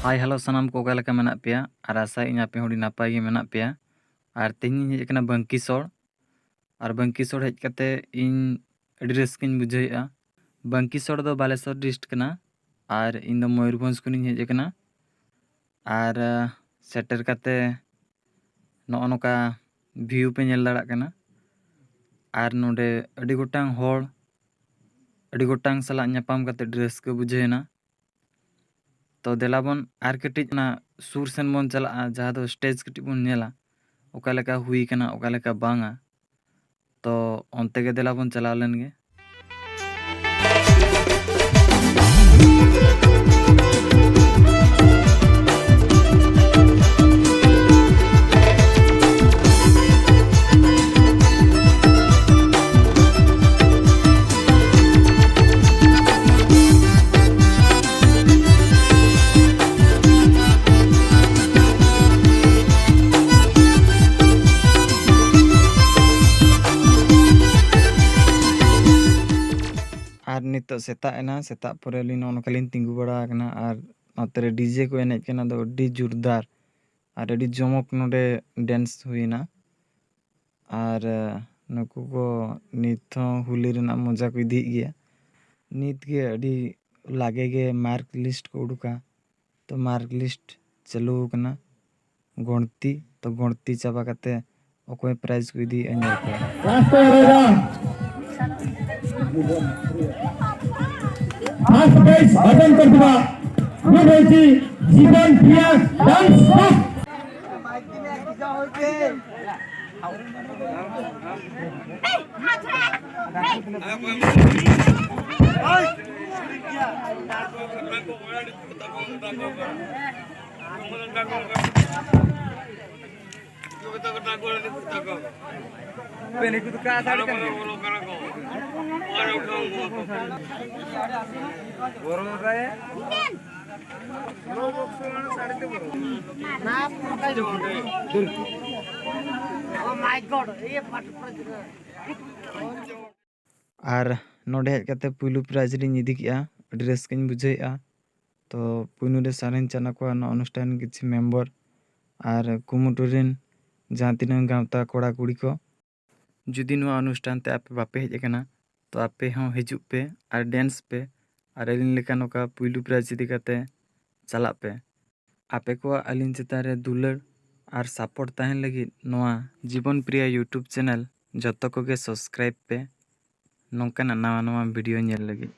Hi hello सनाम को ओकालेका मेनाग पेया और आशा इन आपे होड़ी नापाय गे मेनाग पेया और तेहिं हेज कना बंकीसोड़ और बंकीसोड़ हेज कते इन अडी रस्किन बुझाइया। बंकीसोड़ दो बालेश्वर डिस्ट्रिक्ट कना और इन दो मयूरभंज खुनिन हेज कना और सेटर कते नो नोका व्यू पे नेल दाड़ा कना और नोडे अडी गोटांग होड़ अडी गोटांग सला न्यापाम कते रस्का बुझाइना। तो देलाबन आर कटिज ना सुर सेन बन चला जहाँ दो स्टेज कटिज बन नेला ओकालेका हुई कना ओकालेका बांगा। तो onte ge देलाबन चलाव लेन गे। और नित सेता एना सेता परे लिन नोकालिन तिंगु बड़ा कना और नोतरे डीजे को एनेज कना दो अडी जोरदार और अडी जमक नोडे डांस हुईना और नुकु को नित हुली रेना मजा को इदी गया। नित के अडी लागे गे मार्क लिस्ट को उडुका तो मार्क लिस्ट चालू कना गणती तो गणती चाबा कते ओकोय प्राइज को इदी owner First prize Bhajan Kartuba, good AC, Jiban Pias, dance stop. और नोडे हेज कते पुलु प्राइज रिन इदी किया अडी रस्किन बुझाइया। तो पुनु रे सारेन चना को अनुष्ठान किछि मेंबर और कुमुटुरिन जहाँ तीन गावता कोड़ा कुड़ी को जुदी नुआ अनुष्ठान ते आपे बापे हेज कना तो आपे हों हिजुग पे और डांस पे और अलिन लेका नोका पुलु प्राइज इदी कते चला पे आपे को अलिन चिता रे दुलर और सपोर्ट ताहेन लगी नोआ जीवन प्रिय यूट्यूब चैनल जतो को के सब्सक्राइब पे नोका नवा नवा वीडियो नेल लगी।